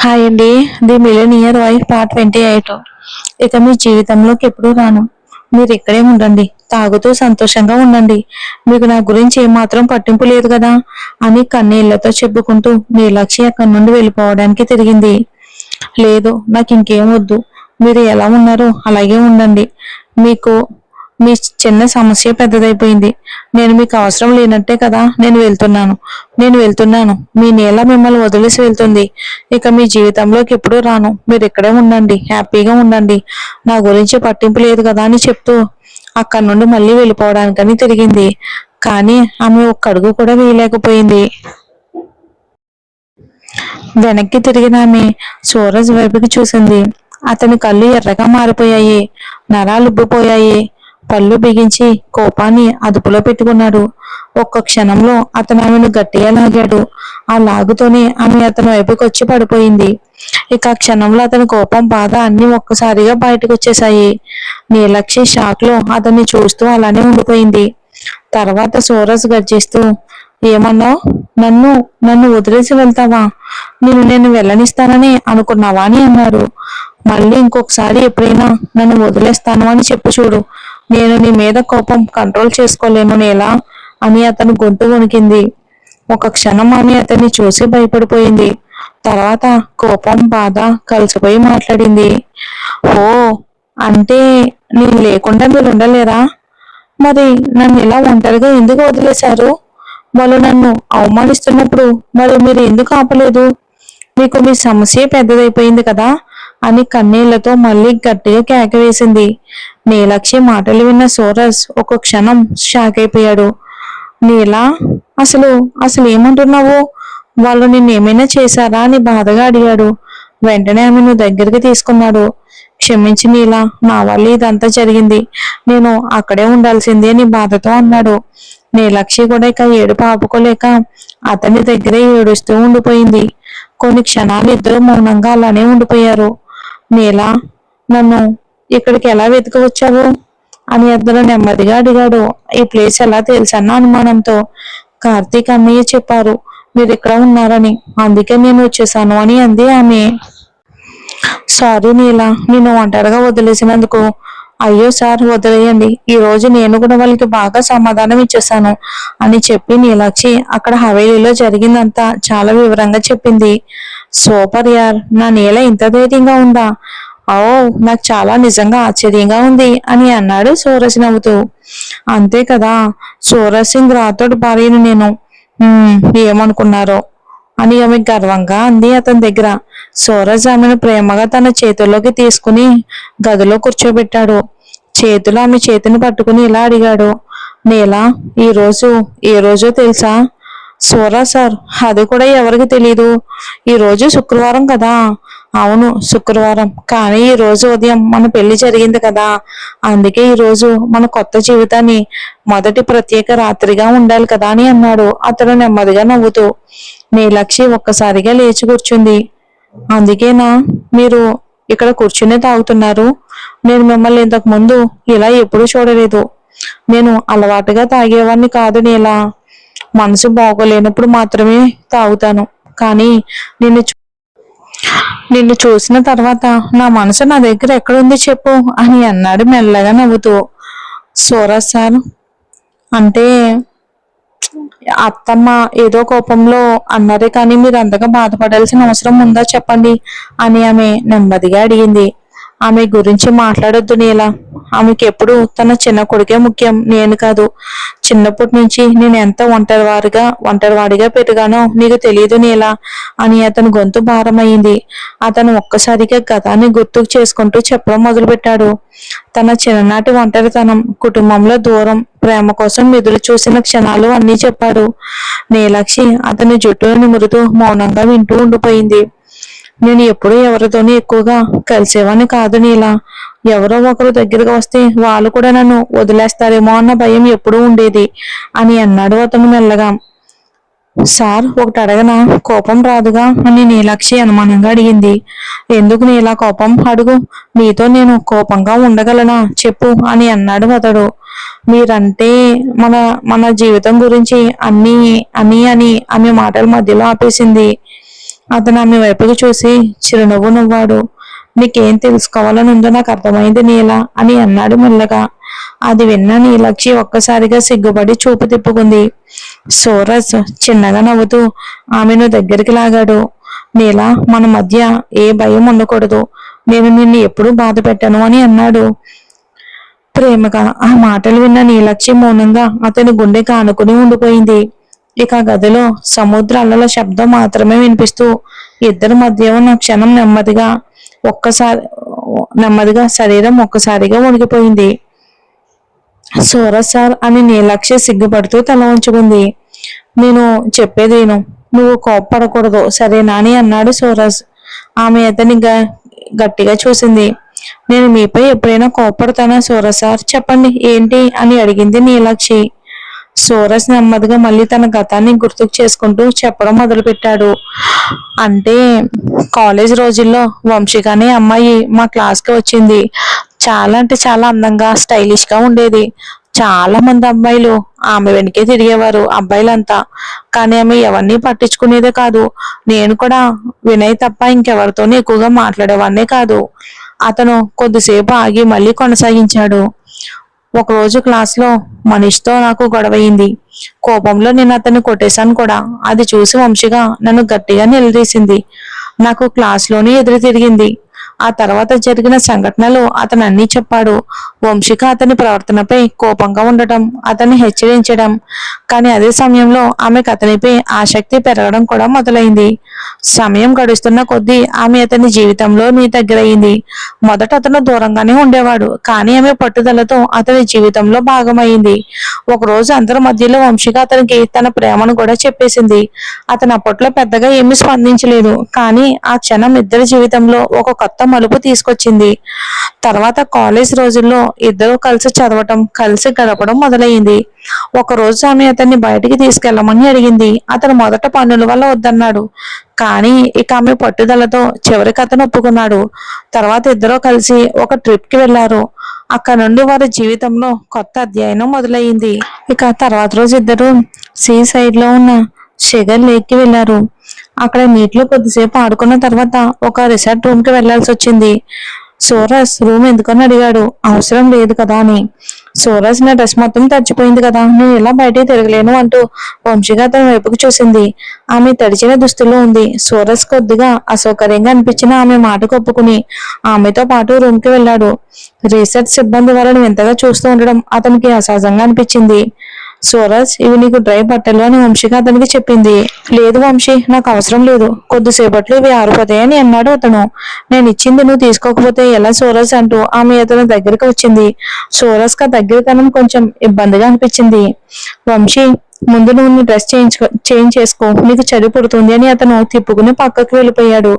Hi అండి. The millionaire wife part 28. ఇక మీ జీవితంలోకి ఎప్పుడూ రాను. మీరు ఇక్కడే ఉండండి, తాగుతూ సంతోషంగా ఉండండి. మీకు నా గురించి ఏమాత్రం పట్టింపు లేదు కదా అని కన్నీళ్లతో చెప్పుకుంటూ నీలాక్షి అక్కడి నుండి వెళ్ళిపోవడానికి తిరిగింది. లేదు, నాకు ఇంకేం వద్దు. మీరు ఎలా ఉన్నారో అలాగే ఉండండి. మీకు మీ చిన్న సమస్య పెద్దదైపోయింది. నేను మీకు అవసరం లేనట్టే కదా నేను వెళ్తున్నాను. మీ నీళ్ళ మిమ్మల్ని వదిలేసి వెళ్తుంది. ఇక మీ జీవితంలోకి ఎప్పుడూ రాను. మీరు ఇక్కడే ఉండండి, హ్యాపీగా ఉండండి. నా గురించి పట్టింపు లేదు కదా అని చెప్తూ అక్కడి నుండి మళ్ళీ వెళ్ళిపోవడానికని తిరిగింది. కానీ ఆమె ఒక్క అడుగు కూడా వేయలేకపోయింది. వెనక్కి తిరిగిన ఆమె సూరజ్ వైపుకి చూసింది. అతని కళ్ళు ఎర్రగా మారిపోయాయి, నరాలు ఉబ్బిపోయాయి. పళ్ళు బిగించి కోపాన్ని అదుపులో పెట్టుకున్నాడు. ఒక్క క్షణంలో అతను ఆమెను గట్టిగా లాగాడు. ఆ లాగుతోనే ఆమె అతని వైపుకి వచ్చి పడిపోయింది. ఇక ఆ క్షణంలో అతని కోపం, బాధ అన్ని ఒక్కసారిగా బయటకు వచ్చేశాయి. నీలక్షి షాక్ లో అతన్ని చూస్తూ అలానే ఉండిపోయింది. తర్వాత సూరజ్ గర్జిస్తూ, ఏమన్నావు? నన్ను నన్ను వదిలేసి వెళ్తావా? నేను వెళ్ళనిస్తానని అనుకున్నావా అని అన్నారు. మళ్ళీ ఇంకొకసారి ఎప్పుడైనా నన్ను వదిలేస్తాను అని చెప్పు చూడు. నేను నీ మీద కోపం కంట్రోల్ చేసుకోలేను నేలా అని అతను గొంతు వణికింది. ఒక క్షణం ఆమె అతన్ని చూసి భయపడిపోయింది. తర్వాత కోపం, బాధ కలిసిపోయి మాట్లాడింది. ఓ, అంటే నేను లేకుండా మీరు ఉండలేరా? మరి నన్ను ఇలా ఒంటరిగా ఎందుకు వదిలేశారు? వాళ్ళు నన్ను అవమానిస్తున్నప్పుడు మరి మీరు ఎందుకు ఆపలేదు? మీకు మీ సమస్య పెద్దదైపోయింది కదా అని కన్నీళ్లతో మళ్ళీ గట్టిగా కేక వేసింది. నీలాక్షి మాటలు విన్న సూరజ్ ఒక క్షణం షాక్ అయిపోయాడు. నీలా, అసలు అసలు ఏమంటున్నావు? వాళ్ళు నిన్నేమైనా చేశారా అని బాధగా అడిగాడు. వెంటనే ఆమెను దగ్గరికి తీసుకున్నాడు. క్షమించి నీలా, నా వల్ల ఇదంతా జరిగింది. నేను అక్కడే ఉండాల్సిందే అని బాధతో అన్నాడు. నీలాక్షి కూడా ఇక ఏడుపు ఆపుకోలేక అతని దగ్గరే ఏడుస్తూ ఉండిపోయింది. కొన్ని క్షణాలు ఇద్దరు మౌనంగా అలానే ఉండిపోయారు. నీలా, నన్ను ఇక్కడికి ఎలా వెతుకువచ్చావు అని అతను నెమ్మదిగా అడిగాడు. ఈ ప్లేస్ ఎలా తెలుసన్న అనుమానంతో. కార్తీక్ అన్నయ్య చెప్పారు మీరు ఇక్కడ ఉన్నారని, అందుకే నేను వచ్చేసాను అని అంది ఆమె. సారీ నీలా, నేను ఒంటరిగా వదిలేసినందుకు. అయ్యో సార్, వదిలేయండి. ఈ రోజు నేను కూడా వాళ్ళకి బాగా సమాధానం ఇచ్చేసాను అని చెప్పి నీలాక్షి అక్కడ హవేలీలో జరిగిందంతా చాలా వివరంగా చెప్పింది. సూపర్ యార్, నా నీల ఇంత ధైర్యంగా ఉందా? ఓ, నాకు చాలా నిజంగా ఆశ్చర్యంగా ఉంది అని అన్నాడు సూరజ్ నవ్వుతూ. అంతే కదా, సూరజ్ సింగ్ రాథోడ్ భార్యను నేను. ఏమనుకున్నారో అని ఆమె గర్వంగా అంది అతని దగ్గర. సూరజ్ ఆమెను ప్రేమగా తన చేతుల్లోకి తీసుకుని గదిలో కూర్చోబెట్టాడు. చేతులు ఆమె చేతిని పట్టుకుని ఇలా అడిగాడు. నీలా, ఏ రోజో తెలుసా? సూరజ్ సార్, అది కూడా ఎవరికి తెలీదు. ఈ రోజు శుక్రవారం కదా? అవును, శుక్రవారం. కానీ ఈ రోజు ఉదయం మన పెళ్లి జరిగింది కదా, అందుకే ఈ రోజు మన కొత్త జీవితాన్ని మొదటి ప్రత్యేక రాత్రిగా ఉండాలి కదా అని అన్నాడు అతను నెమ్మదిగా నవ్వుతూ. నీలాక్షి ఒక్కసారిగా లేచి కూర్చుంది. అందుకేనా మీరు ఇక్కడ కూర్చునే తాగుతున్నారు? నేను మిమ్మల్ని ఇంతకు ముందు ఇలా ఎప్పుడూ చూడలేదు. నేను అలవాటుగా తాగేవాడిని కాదు నీలా. మనసు బాగోలేనప్పుడు మాత్రమే తాగుతాను. కానీ నిన్ను నిన్ను చూసిన తర్వాత నా మనసు నా దగ్గర ఎక్కడుంది చెప్పు అని అన్నాడు మెల్లగా నవ్వుతూ. సూరజ్ సార్, అంటే అత్తమ్మ ఏదో కోపంలో అన్నారే, కానీ మీరు అంతగా బాధపడాల్సిన అవసరం ఉందా చెప్పండి అని ఆమె నెమ్మదిగా అడిగింది. ఆమె గురించి మాట్లాడొద్దు నీలా. ఆమెకి ఎప్పుడు తన చిన్న కొడుకే ముఖ్యం, నేను కాదు. చిన్నప్పటి నుంచి నేను ఎంత ఒంటరివాడిగా పెరిగానో నీకు తెలియదు నీలా అని అతని గొంతు భారమైంది. అతను ఒక్కసారిగా గతాన్ని గుర్తుకు చేసుకుంటూ చెప్పడం మొదలుపెట్టాడు. తన చిన్ననాటి ఒంటరితనం, కుటుంబంలో దూరం, ప్రేమ కోసం ఎదురు చూసిన క్షణాలు అన్నీ చెప్పాడు. నీలాక్షి అతని జుట్టును నిమురుతూ మౌనంగా వింటూ ఉండిపోయింది. నేను ఎప్పుడూ ఎవరితోనూ ఎక్కువగా కలిసేవాడిని కాదు నీలా. ఎవరో ఒకరు దగ్గరకు వస్తే వాళ్ళు కూడా నన్ను వదిలేస్తారేమో అన్న భయం ఎప్పుడూ ఉండేది అని అన్నాడు అతను మెల్లగా. సార్, ఒకటి అడగనా? కోపం రాదుగా అని నీలాక్షి అనుమానంగా అడిగింది. ఎందుకు నీలా కోపం? అడుగు. నీతో నేను కోపంగా ఉండగలనా చెప్పు అని అన్నాడు అతడు. మీరంటే మన మన జీవితం గురించి అన్నీ అని ఆమె మాటల మధ్యలో ఆపేసింది. అతను ఆమె వైపుకి చూసి చిరునవ్వు నవ్వాడు. నీకేం తెలుసుకోవాలని ఉందో నాకు అర్థమైంది నీలా అని అన్నాడు మెల్లగా. అది విన్న నీలక్షి ఒక్కసారిగా సిగ్గుపడి చూపు తిప్పుకుంది. సూరజ్ చిన్నగా నవ్వుతూ ఆమెను దగ్గరికి లాగాడు. నీలా మన మధ్య ఏ భయం ఉండకూడదు. నేను నిన్ను ఎప్పుడూ బాధ పెట్టను అని అన్నాడు ప్రేమగా. ఆ మాటలు విన్న నీలక్షి మౌనంగా అతని గుండె కానుకుని ఉండిపోయింది. ఇక గదిలో సముద్ర అలల శబ్దం మాత్రమే వినిపిస్తూ ఇద్దరి మధ్య ఉన్న క్షణం నెమ్మదిగా శరీరం ఒక్కసారిగా వణికిపోయింది. సూరజ్ సార్ అని నీలక్షి సిగ్గుపడుతూ తల ఉంచుకుంది. నేను చెప్పేది నువ్వు కోప్పడకూడదు సరేనా అని అన్నాడు సూరజ్. ఆమె అతని గట్టిగా చూసింది. నేను మీపై ఎప్పుడైనా కోప్పడతానా సూరజ్ సార్? చెప్పండి ఏంటి అని అడిగింది నీలక్షి. సూరజ్ నెమ్మదిగా మళ్ళీ తన గతాన్ని గుర్తుకు చేసుకుంటూ చెప్పడం మొదలుపెట్టాడు. అంటే కాలేజ్ రోజుల్లో వంశిక అనే అమ్మాయి మా క్లాస్కి వచ్చింది. చాలా అంటే చాలా అందంగా స్టైలిష్ గా ఉండేది. చాలా మంది అబ్బాయిలు ఆమె వెనకే తిరిగేవారు అబ్బాయిలంతా. కానీ ఆమె ఎవరిని పట్టించుకునేదే కాదు. నేను కూడా వినయ్ తప్ప ఇంకెవరితోనూ ఎక్కువగా మాట్లాడేవాడినే కాదు. అతను కొద్దిసేపు ఆగి మళ్ళీ కొనసాగించాడు. ఒకరోజు క్లాస్లో మనీష్తో నాకు గొడవయింది. కోపంలో నేను అతన్ని కొట్టేశాను కూడా. అది చూసి వంశిగా నన్ను గట్టిగా నిలదీసింది. నాకు క్లాస్లోనే ఎదురు తిరిగింది. ఆ తర్వాత జరిగిన సంఘటనలు అతను అన్నీ చెప్పాడు. వంశిక అతని ప్రవర్తనపై కోపంగా ఉండటం, అతన్ని హెచ్చరించడం, కానీ అదే సమయంలో ఆమెకు అతనిపై ఆసక్తి పెరగడం కూడా మొదలైంది. సమయం గడుస్తున్న కొద్దీ ఆమె అతని జీవితంలో దగ్గరయింది. మొదట అతను దూరంగానే ఉండేవాడు, కానీ ఆమె పట్టుదలతో అతని జీవితంలో భాగమైంది. ఒకరోజు అందరి మధ్యలో వంశిక అతనికి తన ప్రేమను కూడా చెప్పేసింది. అతను అప్పట్లో పెద్దగా ఏమీ స్పందించలేదు, కానీ ఆ క్షణం ఇద్దరి జీవితంలో ఒక కొత్త మలుపు తీసుకొచ్చింది. తర్వాత కాలేజ్ రోజుల్లో ఇద్దరూ కలిసి చదవటం, కలిసి గడపడం మొదలైంది. ఒకరోజు ఆమె అతన్ని బయటికి తీసుకెళ్లమని అడిగింది. అతను మొదట పనుల వల్ల వద్దన్నాడు, కానీ ఇక ఆమె పట్టుదలతో చివరికి అతను ఒప్పుకున్నాడు. తర్వాత ఇద్దరూ కలిసి ఒక ట్రిప్ కి వెళ్లారు. అక్కడ నుండి వారి జీవితంలో కొత్త అధ్యాయం మొదలైంది. ఇక తర్వాత రోజు ఇద్దరు సీ సైడ్ లో ఉన్న షుగర్ లేక్ కి వెళ్లారు. అక్కడ నీటిలో కొద్దిసేపు ఆడుకున్న తర్వాత ఒక రిసార్ట్ రూమ్ కి వెళ్లాల్సి వచ్చింది. సూరజ్ రూమ్ ఎందుకని అడిగాడు. అవసరం లేదు కదా అని. సూరజ్ నా డ్రెస్ మొత్తం తడిచిపోయింది కదా, నేను ఇలా బయటికి తిరగలేను అంటూ వంశీగా అతని వైపుకు చూసింది. ఆమె తడిచిన దుస్తుల్లో ఉంది. సూరజ్ కొద్దిగా అసౌకర్యంగా అనిపించిన ఆమె మాటకు ఒప్పుకుని ఆమెతో పాటు రూమ్ కి వెళ్ళాడు. రీసెర్చ్ సిబ్బంది వాళ్ళని వింతగా చూస్తూ ఉండడం అతనికి అసహజంగా అనిపించింది. సూరజ్ ఇవి నీకు డ్రై బట్టలు అని వంశీక అతనికి చెప్పింది. లేదు వంశీ, నాకు అవసరం లేదు, కొద్దిసేపట్లో ఇవి ఆరిపోతాయని అన్నాడు అతను. నేను ఇచ్చింది నువ్వు తీసుకోకపోతే ఎలా సూరజ్ అంటూ ఆమె అతని దగ్గరికి వచ్చింది. సూరజ్ కా దగ్గరతనం కొంచెం ఇబ్బందిగా అనిపించింది. వంశీ, ముందు నువ్వు నీ డ్రెస్ చేంజ్ చేసుకో, నీకు చలి పుడుతుంది అని అతను తిప్పుకుని పక్కకు వెళ్ళిపోయాడు.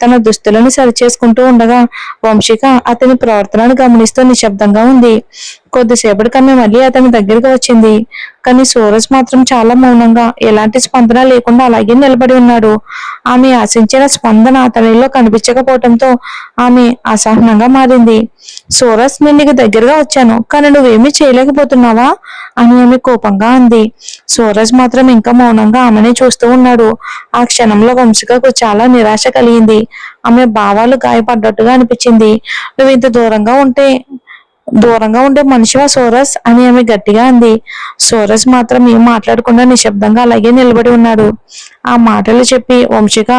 తన దుస్తులను సరి చేసుకుంటూ ఉండగా వంశిక అతని ప్రవర్తనను గమనిస్తూ నిశ్శబ్దంగా ఉంది. కొద్దిసేపటికన్నా మళ్ళీ అతని దగ్గరికి వచ్చింది. కానీ సూరజ్ మాత్రం చాలా మౌనంగా, ఎలాంటి స్పందన లేకుండా అలాగే నిలబడి ఉన్నాడు. ఆమె ఆశించిన స్పందన అతనిలో కనిపించకపోవడంతో ఆమె అసహనంగా మారింది. సూరజ్, నేను నీకు దగ్గరగా వచ్చాను, కానీ నువ్వేమీ చేయలేకపోతున్నావా అని ఆమె కోపంగా అంది. సూరజ్ మాత్రం ఇంకా మౌనంగా ఆమెనే చూస్తూ ఉన్నాడు. ఆ క్షణంలో వంశికకు చాలా నిరాశ కలిగింది. ఆమె భావాలు గాయపడ్డట్టుగా అనిపించింది. నువ్వు ఇంత దూరంగా ఉండే మనిషివా సూరజ్ అని ఆమె గట్టిగా అంది. సూరజ్ మాత్రం ఏం మాట్లాడకుండా నిశ్శబ్దంగా అలాగే నిలబడి ఉన్నాడు. ఆ మాటలు చెప్పి వంశిక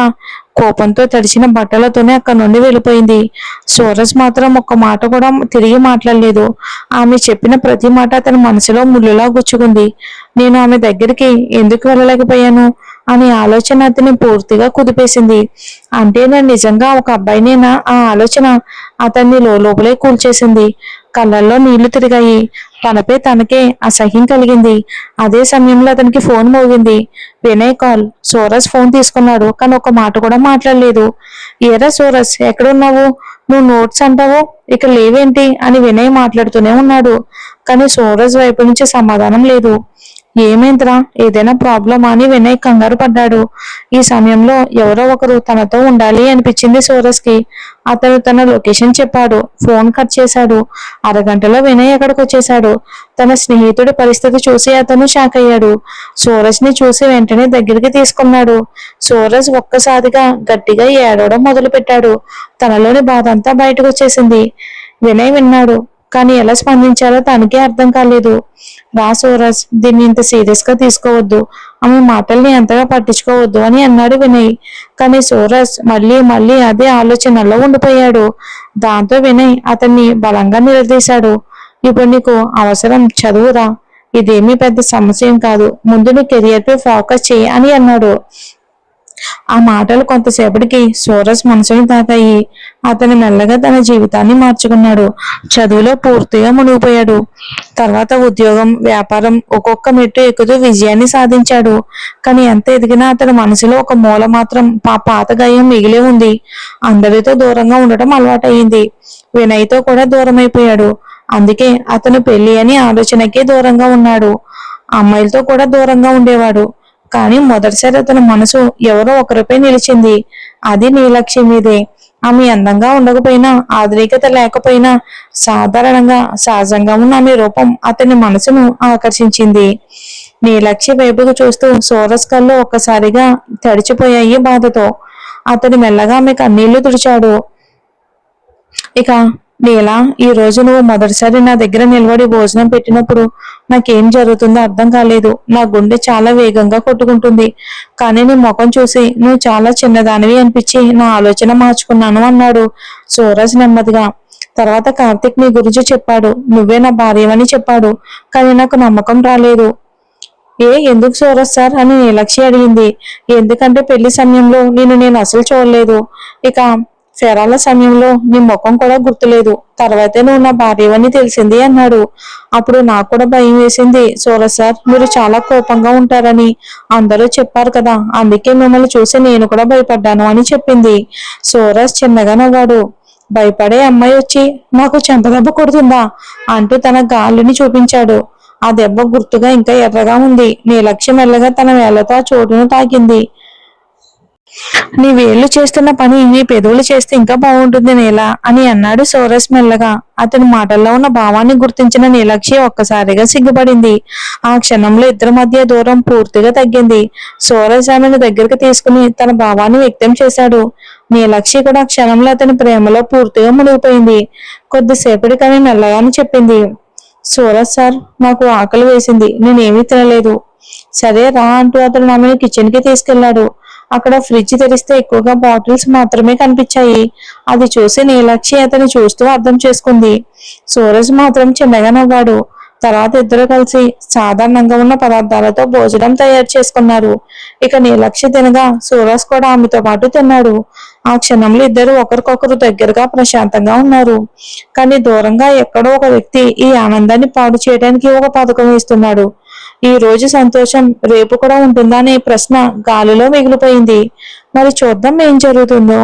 కోపంతో తడిచిన బట్టలతోనే అక్కడి నుండి వెళ్ళిపోయింది. సూరజ్ మాత్రం ఒక్క మాట కూడా తిరిగి మాట్లాడలేదు. ఆమె చెప్పిన ప్రతి మాట అతని మనసులో ముళ్ళులా గుచ్చుకుంది. నేను ఆమె దగ్గరికి ఎందుకు వెళ్ళలేకపోయాను అనే ఆలోచన అతని పూర్తిగా కుదిపేసింది. అంటే నేను నిజంగా ఒక అబ్బాయినేనా? ఆ ఆలోచన అతన్ని లోపలే కూల్చేసింది. కళ్ళల్లో నీళ్లు తిరిగాయి. తనపై తనకే అసహ్యం కలిగింది. అదే సమయంలో అతనికి ఫోన్ మోగింది. వినయ్ కాల్. సూరజ్ ఫోన్ తీసుకున్నాడు, కానీ ఒక మాట కూడా మాట్లాడలేదు. ఏరా సూరజ్, ఎక్కడున్నావు? నువ్వు నోట్స్ అంటావు, ఇక లేవేంటి అని వినయ్ మాట్లాడుతూనే ఉన్నాడు. కానీ సూరజ్ వైపు నుంచి సమాధానం లేదు. ఏమైందిరా, ఏదైనా ప్రాబ్లమా అని వినయ్ కంగారు పడ్డాడు. ఈ సమయంలో ఎవరో ఒకరు తనతో ఉండాలి అనిపించింది సూరజ్ కి. అతను తన లొకేషన్ చెప్పాడు. ఫోన్ కట్ చేశాడు. అరగంటలో వినయ్ అక్కడికి వచ్చేశాడు. తన స్నేహితుడి పరిస్థితి చూసి అతను షాక్ అయ్యాడు. సూరజ్ ని చూసి వెంటనే దగ్గరికి తీసుకున్నాడు. సూరజ్ ఒక్కసారిగా గట్టిగా ఏడవడం మొదలు పెట్టాడు. తనలోని బాధ అంతా బయటకు వచ్చేసింది. వినయ్ విన్నాడు, కానీ ఎలా స్పందించాలో తనకే అర్థం కాలేదు. రా సూరజ్, దీన్ని ఇంత సీరియస్ గా తీసుకోవద్దు, ఆమె మాటల్ని ఎంతగా పట్టించుకోవద్దు అని అన్నాడు వినయ్. కానీ సూరజ్ మళ్ళీ మళ్ళీ అదే ఆలోచనలో ఉండిపోయాడు. దాంతో వినయ్ అతన్ని బలంగా నిలదీశాడు. ఇప్పుడు నీకు అవసరం చదువురా, ఇదేమీ పెద్ద సమస్య ఏం కాదు, ముందు నీ కెరియర్ పై ఫోకస్ చేయి అని అన్నాడు. ఆ మాటలు కొంతసేపటికి సూరజ్ మనసును తాకాయి. అతను మెల్లగా తన జీవితాన్ని మార్చుకున్నాడు. చదువులో పూర్తిగా మునిగిపోయాడు. తర్వాత ఉద్యోగం, వ్యాపారం ఒక్కొక్క మెట్టు ఎక్కుతూ విజయాన్ని సాధించాడు. కానీ ఎంత ఎదిగినా అతని మనసులో ఒక మూల మాత్రం పాత గాయం మిగిలే ఉంది. అందరితో దూరంగా ఉండటం అలవాటయింది. వినయ్తో కూడా దూరం అయిపోయాడు. అందుకే అతను పెళ్లి అని ఆలోచనకే దూరంగా ఉన్నాడు. అమ్మాయిలతో కూడా దూరంగా ఉండేవాడు. కానీ మొదటిసారి అతని మనసు ఎవరో ఒకరిపై నిలిచింది. అది నీలక్ష్మి మీదే. ఆమె అందంగా ఉండకపోయినా, ఆధునికత లేకపోయినా, సాధారణంగా సహజంగా ఉన్న ఆమె రూపం అతని మనసును ఆకర్షించింది. నీలక్ష్మి వైపుకు చూస్తూ సూరజ్ కళ్ళు ఒక్కసారిగా తడిచిపోయాయి బాధతో. అతడు మెల్లగా ఆమె కన్నీళ్లు తుడిచాడు. ఇక నీలా, ఈ రోజు నువ్వు మొదటిసారి నా దగ్గర నిలబడి భోజనం పెట్టినప్పుడు నాకేం జరుగుతుందో అర్థం కాలేదు. నా గుండె చాలా వేగంగా కొట్టుకుంటుంది. కానీ నీ ముఖం చూసి నువ్వు చాలా చిన్నదానివి అనిపించి నా ఆలోచన మార్చుకున్నాను అన్నాడు సూరజ్ నెమ్మదిగా. తర్వాత కార్తిక్ నీ గురించి చెప్పాడు. నువ్వే నా భార్యవని చెప్పాడు. కానీ నాకు నమ్మకం రాలేదు. ఎందుకు సూరజ్ సార్ అని నీలక్ష్మి అడిగింది. ఎందుకంటే పెళ్లి సమయంలో నేను అసలు చూడలేదు. ఇక ఫెరాల సమయంలో నీ ముఖం కూడా గుర్తులేదు. తర్వాతే నువ్వు నా భార్యవని తెలిసింది అన్నాడు. అప్పుడు నాకు కూడా భయం వేసింది సూరజ్ సార్, మీరు చాలా కోపంగా ఉంటారని అందరూ చెప్పారు కదా, అందుకే మిమ్మల్ని చూసి నేను కూడా భయపడ్డాను అని చెప్పింది. సూరజ్ చిన్నగా నవ్వాడు. భయపడే అమ్మాయి వచ్చి నాకు చెంపదెబ్బ కొడుతుందా అంటూ తన గాలిని చూపించాడు. ఆ దెబ్బ గుర్తుగా ఇంకా ఎర్రగా ఉంది. నీలక్ష్మి మెల్లగా తన వేళ్లతో ఆ చోటును తాకింది. నీ వేళ్లు చేస్తున్న పని నీ పెదవులు చేస్తే ఇంకా బాగుంటుంది నీలా అని అన్నాడు సూరజ్ మెల్లగా. అతని మాటల్లో ఉన్న భావాన్ని గుర్తించిన నీలక్ష్మి ఒక్కసారిగా సిగ్గుపడింది. ఆ క్షణంలో ఇద్దరి మధ్య దూరం పూర్తిగా తగ్గింది. సూరజ్ ఆమెను దగ్గరికి తీసుకుని తన భావాన్ని వ్యక్తం చేశాడు. నీలక్ష్మి కూడా ఆ క్షణంలో అతని ప్రేమలో పూర్తిగా మునిగిపోయింది. కొద్దిసేపటికి ఆమె మెల్లగానే చెప్పింది. సూరజ్ సార్, నాకు ఆకలి వేసింది, నేనేమీ తినలేదు. సరే రా అంటూ అతను ఆమెను కిచెన్ కి తీసుకెళ్లాడు. అక్కడ ఫ్రిడ్జ్ తెరిస్తే ఎక్కువగా బాటిల్స్ మాత్రమే కనిపించాయి. అది చూసి నీలక్ష్మి అతన్ని చూస్తూ అర్థం చేసుకుంది. సూరజ్ మాత్రం చిన్నగా నవ్వాడు. తర్వాత ఇద్దరు కలిసి సాధారణంగా ఉన్న పదార్థాలతో భోజనం తయారు చేసుకున్నారు. ఇక నీలక్ష్మి తినగా సూరజ్ కూడా ఆమెతో పాటు తిన్నాడు. ఆ క్షణంలో ఇద్దరు ఒకరికొకరు దగ్గరగా ప్రశాంతంగా ఉన్నారు. కానీ దూరంగా ఎక్కడో ఒక వ్యక్తి ఈ ఆనందాన్ని పాడు చేయడానికి ఒక పథకం వేస్తున్నాడు. ఈ రోజు సంతోషం రేపు కూడా ఉంటుందా అనే ప్రశ్న గాలిలో మిగిలిపోయింది. మరి చూద్దాం ఏం జరుగుతుందో.